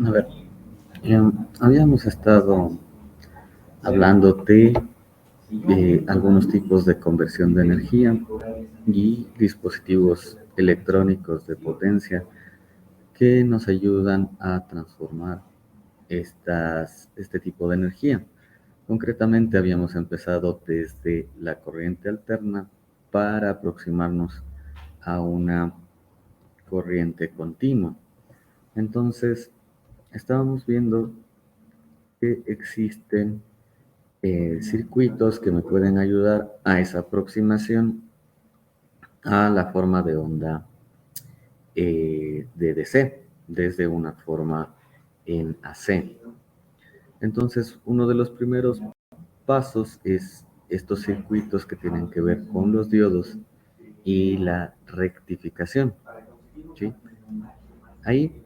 A ver, habíamos estado hablando de algunos tipos de conversión de energía y dispositivos electrónicos de potencia que nos ayudan a transformar este tipo de energía. Concretamente habíamos empezado desde la corriente alterna para aproximarnos a una corriente continua. Entonces, estábamos viendo que existen circuitos que me pueden ayudar a esa aproximación a la forma de onda de DC, desde una forma en AC. Entonces, uno de los primeros pasos es estos circuitos que tienen que ver con los diodos y la rectificación. ¿Sí? Ahí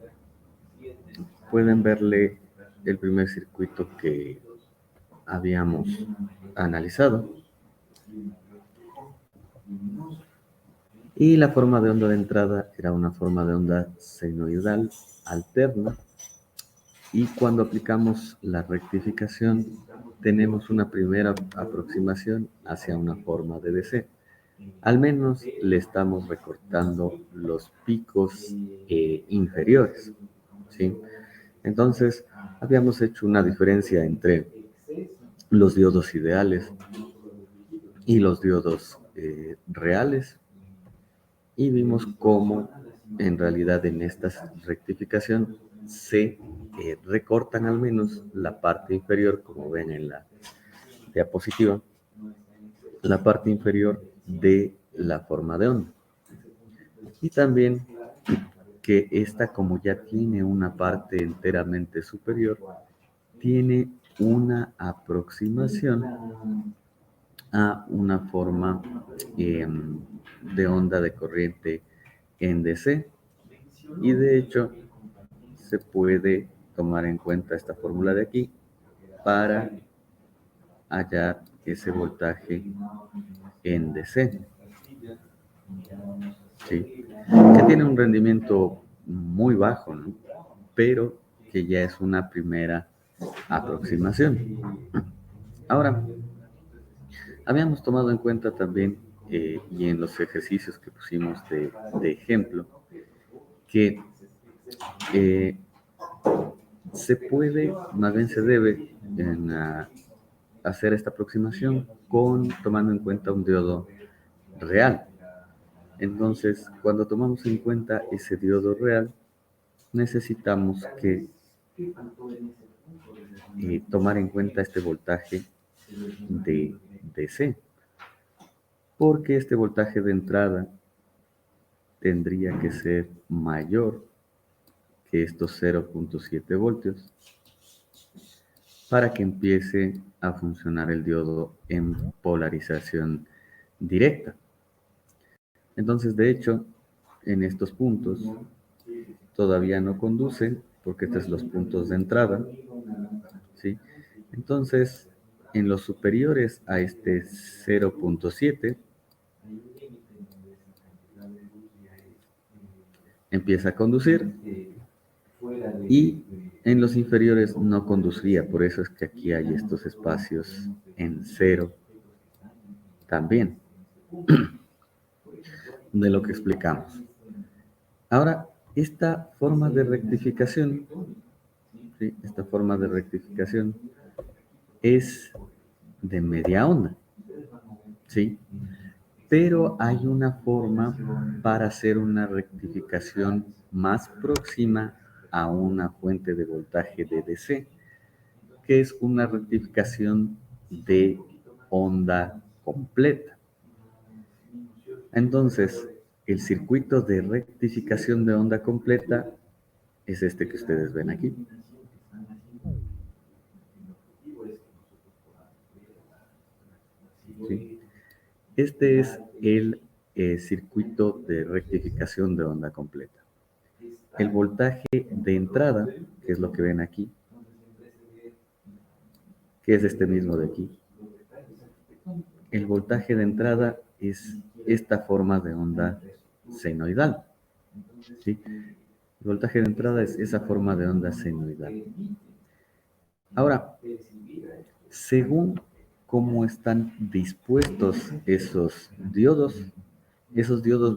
pueden verle el primer circuito que habíamos analizado. Y la forma de onda de entrada era una forma de onda senoidal alterna. Y cuando aplicamos la rectificación, tenemos una primera aproximación hacia una forma de DC. Al menos le estamos recortando los picos inferiores. ¿Sí? Entonces, habíamos hecho una diferencia entre los diodos ideales y los diodos reales y vimos cómo en realidad en esta rectificación se recortan al menos la parte inferior, como ven en la diapositiva, la parte inferior de la forma de onda. Y también que esta, como ya tiene una parte enteramente superior, tiene una aproximación a una forma de onda de corriente en DC. Y de hecho, se puede tomar en cuenta esta fórmula de aquí para hallar ese voltaje en DC, ¿sí? Que tiene un rendimiento muy bajo, ¿no? Pero que ya es una primera aproximación. Ahora, habíamos tomado en cuenta también, y en los ejercicios que pusimos de ejemplo, que eh, se puede, más bien se debe, hacer esta aproximación tomando en cuenta un diodo real. Entonces, cuando tomamos en cuenta ese diodo real, necesitamos que tomar en cuenta este voltaje de DC, porque este voltaje de entrada tendría que ser mayor que estos 0.7 voltios para que empiece a funcionar el diodo en polarización directa. Entonces, de hecho, en estos puntos todavía no conducen, porque estos son los puntos de entrada, ¿sí? Entonces, en los superiores a este 0.7, empieza a conducir, y en los inferiores no conduciría, por eso es que aquí hay estos espacios en cero también, de lo que explicamos. Ahora, esta forma de rectificación, ¿sí? Esta forma de rectificación es de media onda, ¿sí? Pero hay una forma para hacer una rectificación más próxima a una fuente de voltaje de DC, que es una rectificación de onda completa. Entonces, el circuito de rectificación de onda completa es este que ustedes ven aquí. ¿Sí? Este es el circuito de rectificación de onda completa. El voltaje de entrada, que es lo que ven aquí, que es este mismo de aquí. El voltaje de entrada es esta forma de onda senoidal, ¿sí? El voltaje de entrada es esa forma de onda senoidal. Ahora, según cómo están dispuestos esos diodos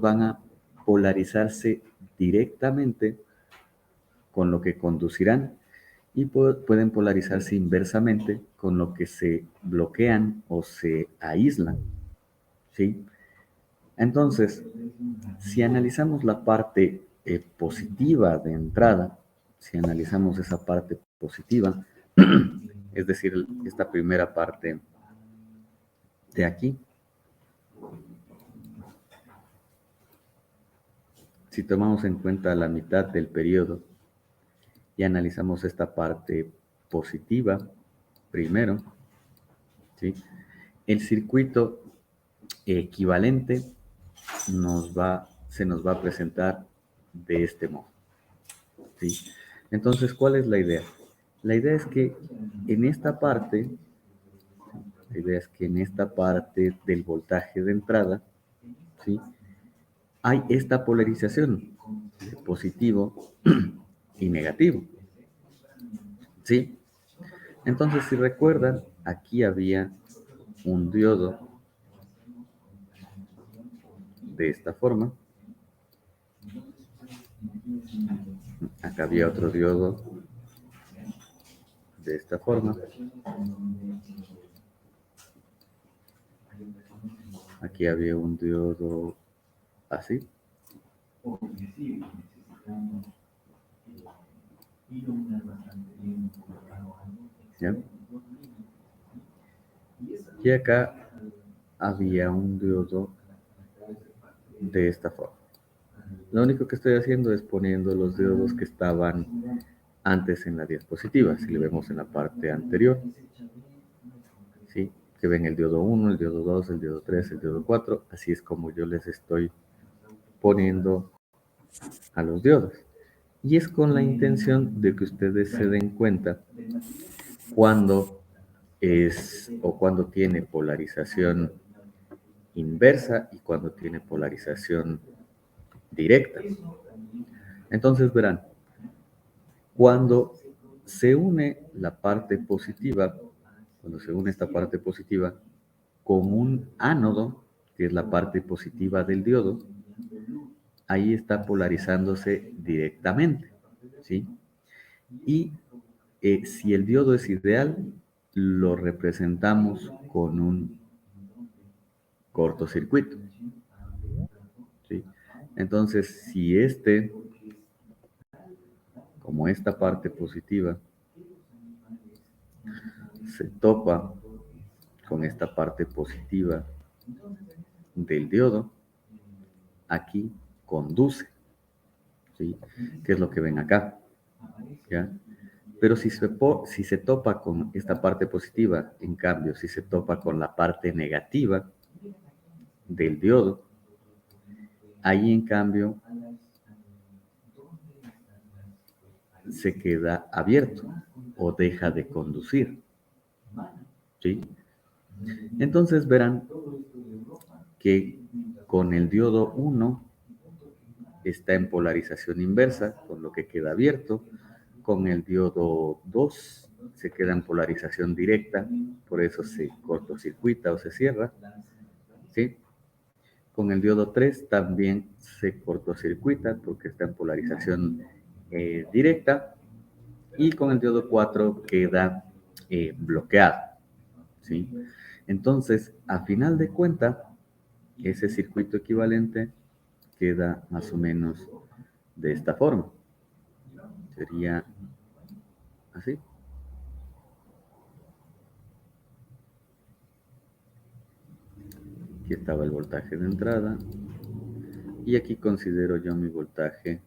van a polarizarse directamente, con lo que conducirán, y pueden polarizarse inversamente, con lo que se bloquean o se aíslan, ¿sí? Entonces, si analizamos la parte positiva de entrada, si analizamos esa parte positiva, es decir, esta primera parte de aquí, si tomamos en cuenta la mitad del periodo y analizamos esta parte positiva primero, ¿sí? El circuito equivalente se nos va a presentar de este modo, ¿sí? Entonces, ¿cuál es la idea? La idea es que en esta parte, del voltaje de entrada, ¿sí? Hay esta polarización de positivo y negativo, ¿sí? Entonces, si recuerdan, aquí había un diodo de esta forma, acá había otro diodo de esta forma, aquí había un diodo así, ¿ya? Y acá había un diodo de esta forma. Lo único que estoy haciendo es poniendo los diodos que estaban antes en la diapositiva, si le vemos en la parte anterior, ¿sí? Que ven el diodo 1, el diodo 2, el diodo 3, el diodo 4, así es como yo les estoy poniendo a los diodos. Y es con la intención de que ustedes se den cuenta cuando cuando tiene polarización inversa y cuando tiene polarización directa. Entonces verán, cuando se une la parte positiva, cuando se une esta parte positiva con un ánodo, que es la parte positiva del diodo, ahí está polarizándose directamente, ¿sí? Y si el diodo es ideal, lo representamos con un cortocircuito, ¿sí? Entonces, si como esta parte positiva, se topa con esta parte positiva del diodo, aquí conduce, ¿sí? ¿Qué es lo que ven acá? ¿Ya? Pero si se topa con esta parte positiva, en cambio, si se topa con la parte negativa del diodo, ahí en cambio se queda abierto o deja de conducir, ¿sí? Entonces verán que con el diodo 1 está en polarización inversa, con lo que queda abierto. Con el diodo 2 se queda en polarización directa, por eso se cortocircuita o se cierra, ¿sí? Con el diodo 3 también se cortocircuita porque está en polarización directa, y con el diodo 4 queda bloqueado, ¿sí? Entonces, a final de cuentas, ese circuito equivalente queda más o menos de esta forma. Sería así. Aquí estaba el voltaje de entrada y aquí considero yo mi voltaje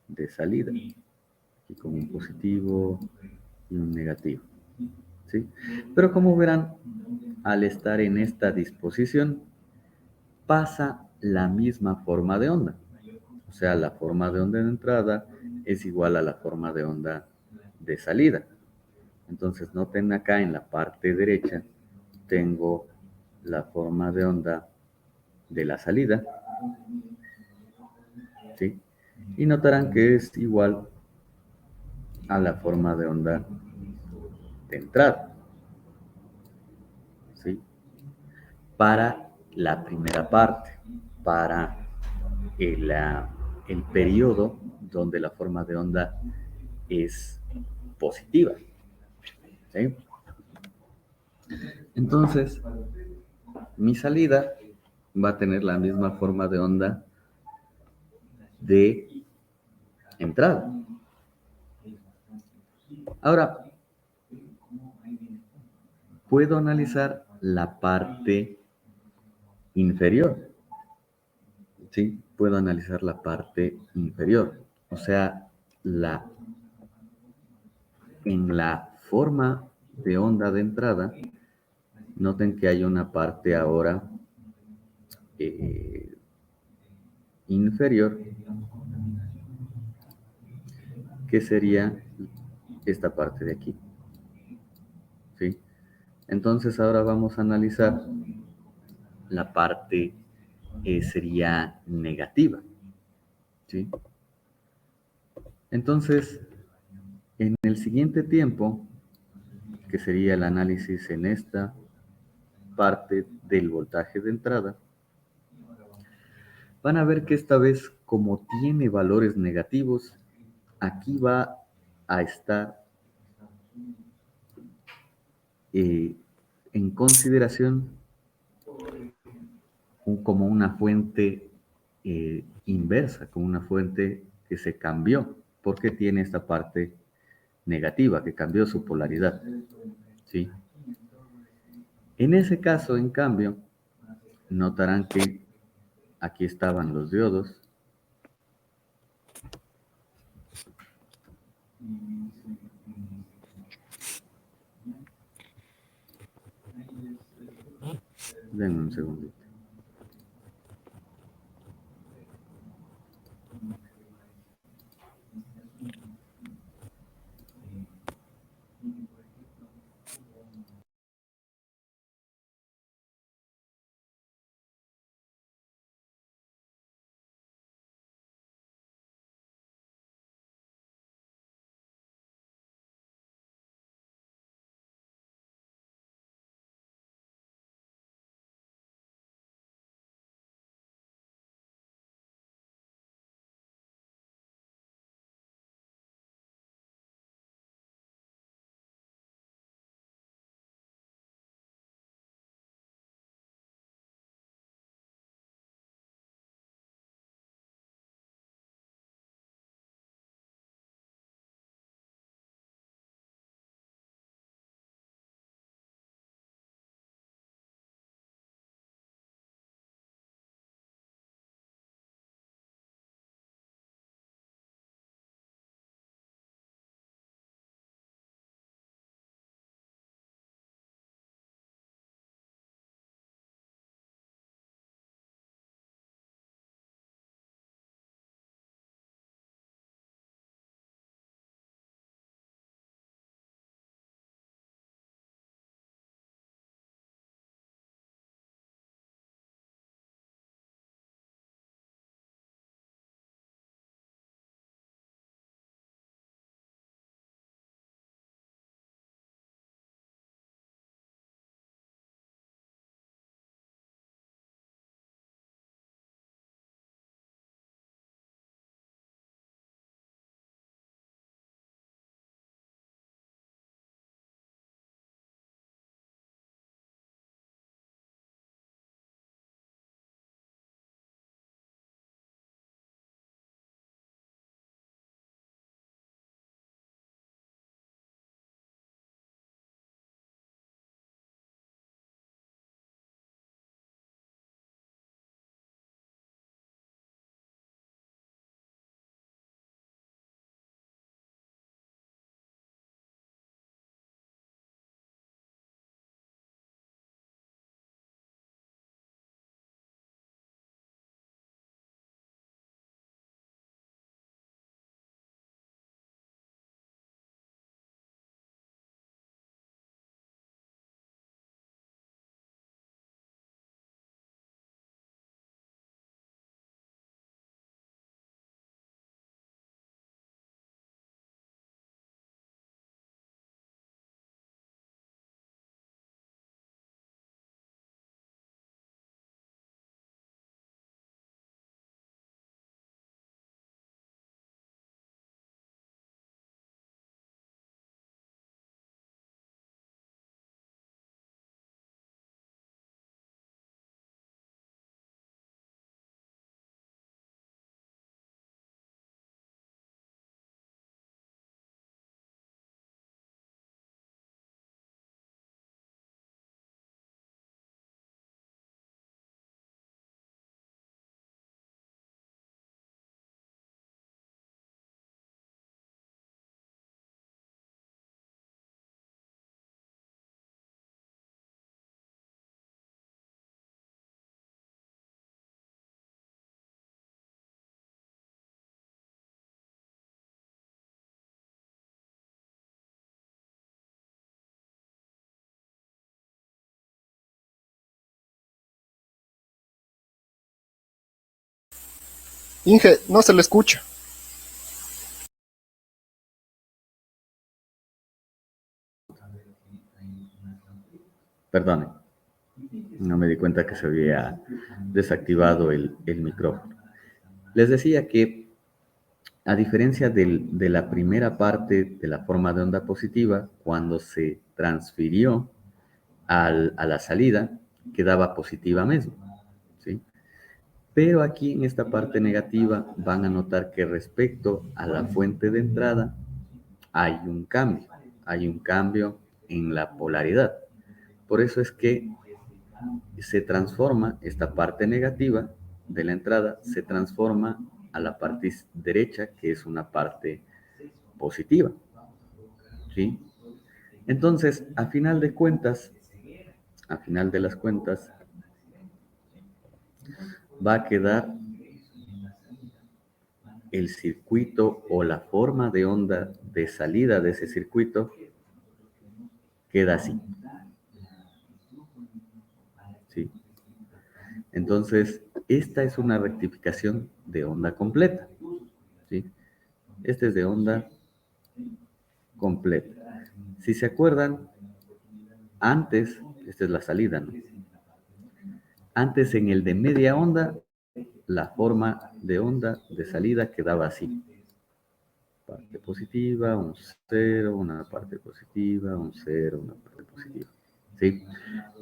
de salida, aquí con un positivo y un negativo, ¿sí? Pero como verán, al estar en esta disposición pasa la misma forma de onda, o sea, la forma de onda de entrada es igual a la forma de onda de salida. Entonces noten acá en la parte derecha tengo la forma de onda de la salida, ¿sí? y notarán que es igual a la forma de onda de entrada, ¿sí? Para la primera parte, para el periodo donde la forma de onda es positiva, ¿sí? Entonces, mi salida va a tener la misma forma de onda de entrada. Ahora, puedo analizar la parte inferior, ¿sí? Puedo analizar la parte inferior, o sea, en la forma de onda de entrada, noten que hay una parte ahora eh, inferior, que sería esta parte de aquí, ¿sí? Entonces ahora vamos a analizar la parte sería negativa, ¿sí? Entonces, en el siguiente tiempo, que sería el análisis en esta parte del voltaje de entrada, van a ver que esta vez, como tiene valores negativos, aquí va a estar eh, en consideración como una fuente inversa, como una fuente que se cambió, porque tiene esta parte negativa, que cambió su polaridad, ¿sí? En ese caso, en cambio, notarán que aquí estaban los diodos, denme un segundito. Inge, no se le escucha. Perdone, no me di cuenta que se había desactivado el micrófono. Les decía que, a diferencia de la primera parte de la forma de onda positiva, cuando se transfirió a la salida, quedaba positiva mismo, ¿sí? Pero aquí en esta parte negativa van a notar que respecto a la fuente de entrada hay un cambio en la polaridad. Por eso es que se transforma esta parte negativa de la entrada, se transforma a la parte derecha, que es una parte positiva, ¿sí? Entonces, a final de las cuentas, va a quedar el circuito o la forma de onda de salida de ese circuito queda así, ¿sí? Entonces, esta es una rectificación de onda completa, ¿sí? Este es de onda completa. Si se acuerdan, antes, esta es la salida, ¿no? Antes en el de media onda, la forma de onda de salida quedaba así. Parte positiva, un cero, una parte positiva, un cero, una parte positiva. ¿Sí?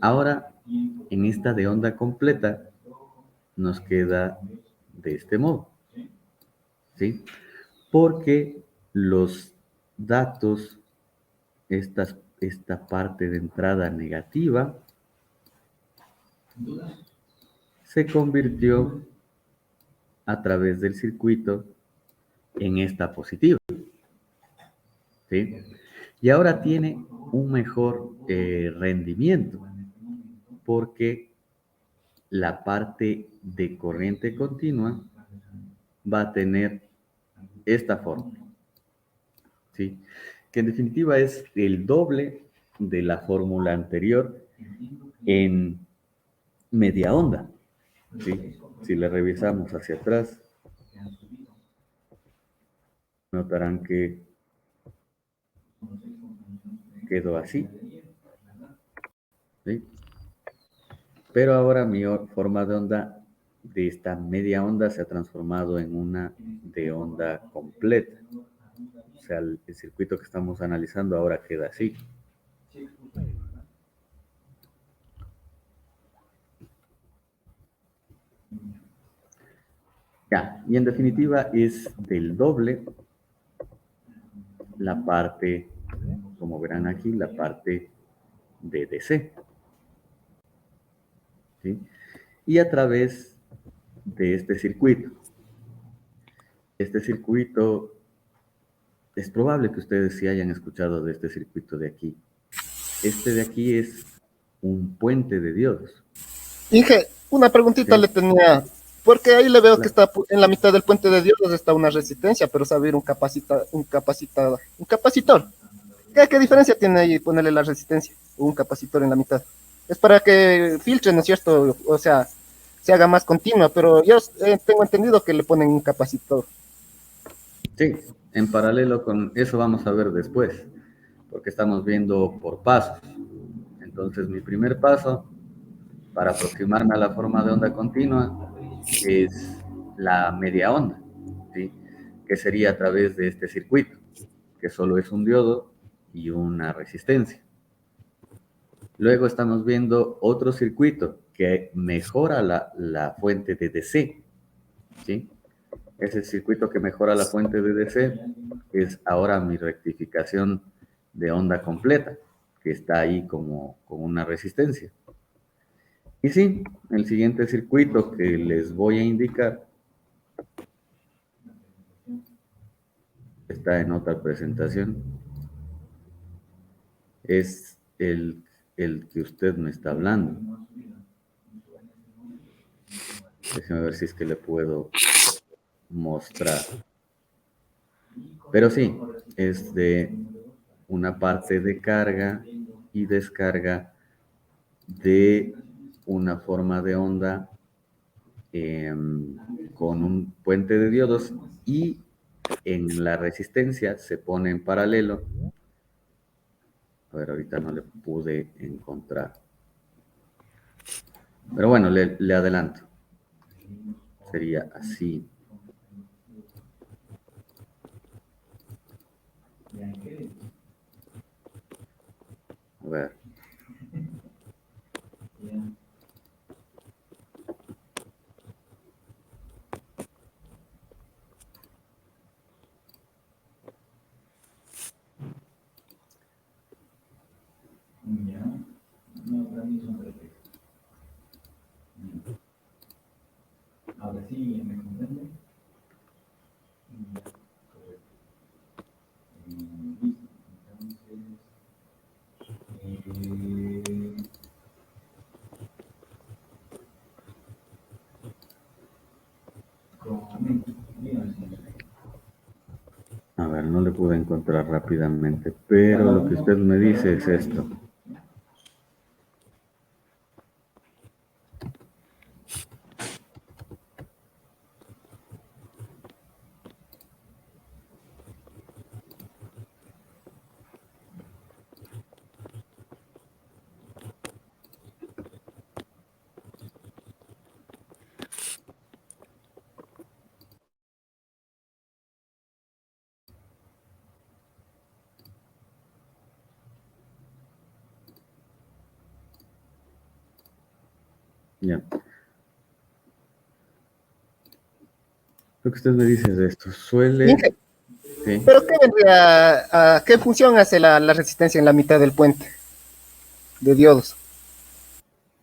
Ahora, en esta de onda completa, nos queda de este modo. ¿Sí? Porque los datos, esta parte de entrada negativa, se convirtió a través del circuito en esta positiva, ¿sí? Y ahora tiene un mejor rendimiento porque la parte de corriente continua va a tener esta fórmula, ¿sí? Que en definitiva es el doble de la fórmula anterior en media onda, ¿sí? Si la revisamos hacia atrás, notarán que quedó así, ¿sí? Pero ahora mi forma de onda de esta media onda se ha transformado en una de onda completa. O sea, el circuito que estamos analizando ahora queda así. Ya, y en definitiva es del doble la parte, como verán aquí, la parte de DC, ¿sí? Y a través de este circuito. Este circuito, es probable que ustedes sí hayan escuchado de este circuito de aquí. Este de aquí es un puente de diodos. Inge, una preguntita le ¿Sí? tenía, porque ahí le veo que Claro. está en la mitad del puente de Dios está una resistencia, pero saber un capacitor. ¿Qué diferencia tiene ahí ponerle la resistencia o un capacitor en la mitad? Es para que filtre, ¿no es cierto? O sea, se haga más continua, pero yo tengo entendido que le ponen un capacitor. Sí, en paralelo con eso vamos a ver después, porque estamos viendo por pasos. Entonces, mi primer paso para aproximarme a la forma de onda continua es la media onda, ¿sí? Que sería a través de este circuito, que solo es un diodo y una resistencia. Luego estamos viendo otro circuito que mejora la fuente de DC, ¿sí? Ese circuito que mejora la fuente de DC es ahora mi rectificación de onda completa, que está ahí como con una resistencia. Y sí, el siguiente circuito que les voy a indicar está en otra presentación. Es el que usted me está hablando. Déjeme ver si es que le puedo mostrar. Pero sí, es de una parte de carga y descarga de una forma de onda con un puente de diodos y en la resistencia se pone en paralelo. A ver, ahorita no le pude encontrar. Pero bueno, le adelanto. Sería así. A ver. Ahora sí, ¿me comprende? A ver, no le pude encontrar rápidamente, pero lo que usted me dice es esto. Ya. Lo que usted me dice es esto. Suele... Inge, Sí. ¿pero qué vendría qué función hace la resistencia en la mitad del puente de diodos?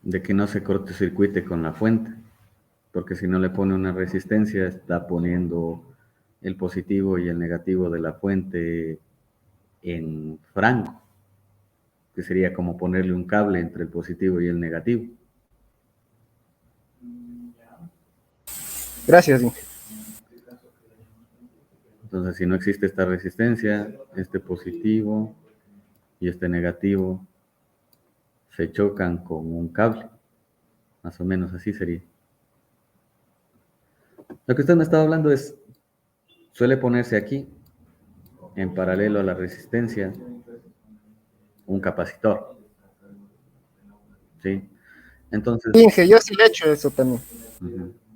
De que no se cortocircuite con la fuente, porque si no le pone una resistencia, está poniendo el positivo y el negativo de la fuente en franco, que sería como ponerle un cable entre el positivo y el negativo. Gracias, Inge. Entonces, si no existe esta resistencia, este positivo y este negativo se chocan con un cable. Más o menos así sería. Lo que usted me estaba hablando es, suele ponerse aquí, en paralelo a la resistencia, un capacitor. ¿Sí? Entonces, Inge, yo sí le he hecho eso también.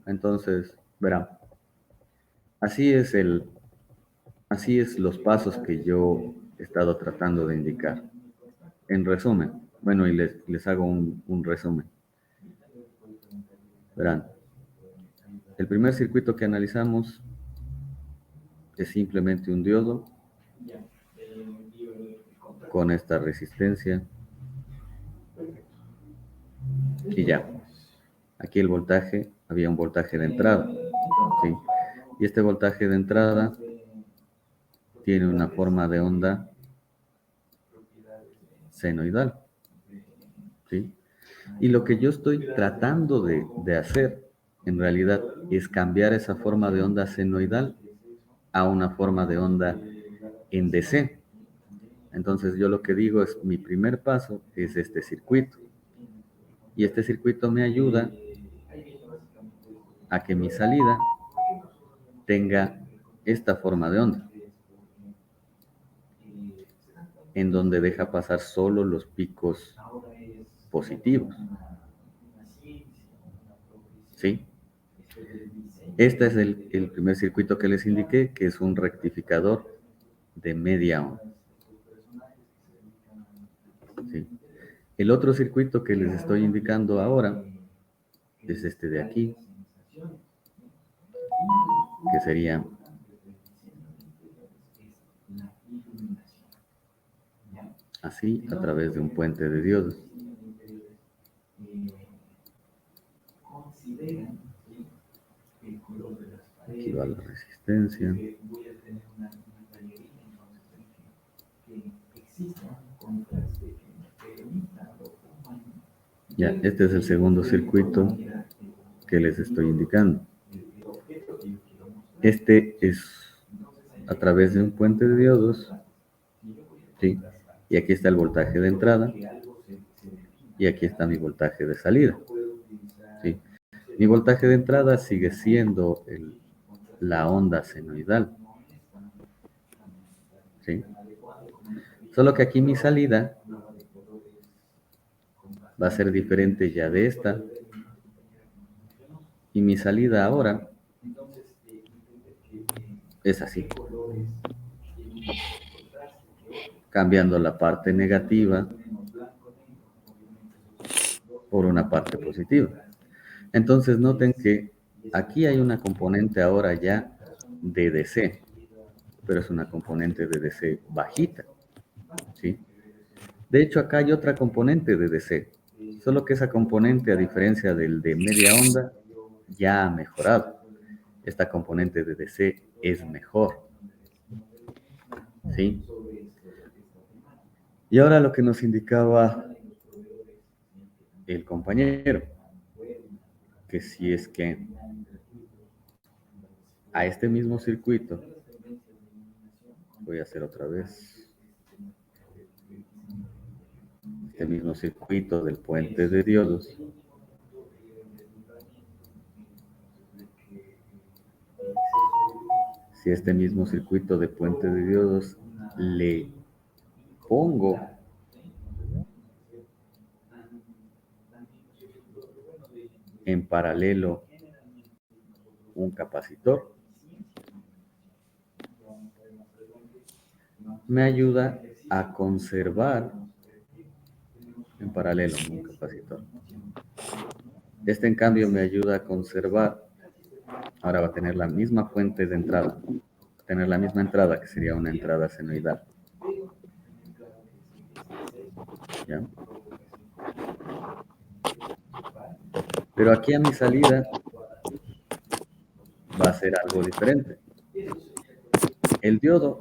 entonces, verán, así es los pasos que yo he estado tratando de indicar. En resumen, bueno, y les hago un resumen. Verán, el primer circuito que analizamos es simplemente un diodo con esta resistencia y ya. Aquí el voltaje, había un voltaje de entrada, ¿sí? Y este voltaje de entrada tiene una forma de onda senoidal, ¿sí? Y lo que yo estoy tratando de hacer, en realidad, es cambiar esa forma de onda senoidal a una forma de onda en DC. Entonces yo lo que digo es, mi primer paso es este circuito. Y este circuito me ayuda a que mi salida tenga esta forma de onda, en donde deja pasar solo los picos positivos. ¿Sí? Este es el primer circuito que les indiqué, que es un rectificador de media onda. ¿Sí? El otro circuito que les estoy indicando ahora es este de aquí, que sería así a través de un puente de diodos. Aquí va la resistencia. Ya, este es el segundo circuito que les estoy indicando. Este es a través de un puente de diodos, ¿sí? Y aquí está el voltaje de entrada y aquí está mi voltaje de salida, ¿sí? Mi voltaje de entrada sigue siendo la onda senoidal, ¿sí? Solo que aquí mi salida va a ser diferente ya de esta, y mi salida ahora es así, cambiando la parte negativa por una parte positiva. Entonces noten que aquí hay una componente ahora ya de DC, pero es una componente de DC bajita, ¿sí? De hecho, acá hay otra componente de DC, solo que esa componente, a diferencia del de media onda, ya ha mejorado. Esta componente de DC es mejor, ¿sí? Y ahora lo que nos indicaba el compañero, que si es que a este mismo circuito, voy a hacer otra vez, este mismo circuito del puente de diodos, si este mismo circuito de puente de diodos le pongo en paralelo un capacitor, me ayuda a conservar en paralelo un capacitor. Este en cambio me ayuda a conservar, ahora va a tener la misma fuente de entrada, va a tener la misma entrada que sería una entrada senoidal. ¿Ya? Pero aquí a mi salida va a ser algo diferente. El diodo,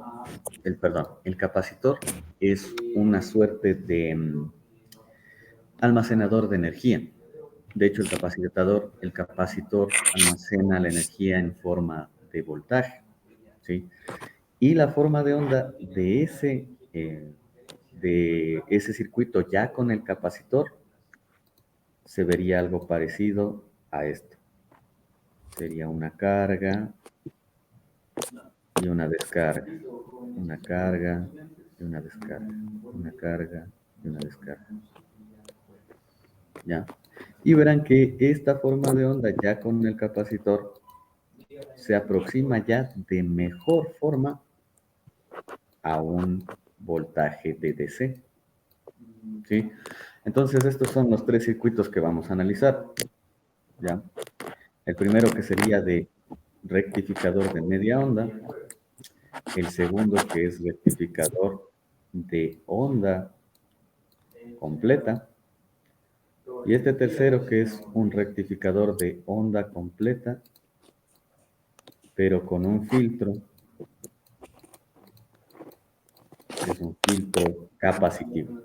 el capacitor es una suerte de almacenador de energía. De hecho, el capacitor almacena la energía en forma de voltaje, ¿sí? Y la forma de onda de ese circuito ya con el capacitor se vería algo parecido a esto. Sería una carga y una descarga, una carga y una descarga, una carga y una descarga. ¿Ya? Y verán que esta forma de onda ya con el capacitor se aproxima ya de mejor forma a un voltaje de DC. ¿Sí? Entonces estos son los tres circuitos que vamos a analizar. ¿Ya? El primero que sería de rectificador de media onda, el segundo que es rectificador de onda completa, y este tercero que es un rectificador de onda completa, pero con un filtro, que es un filtro capacitivo.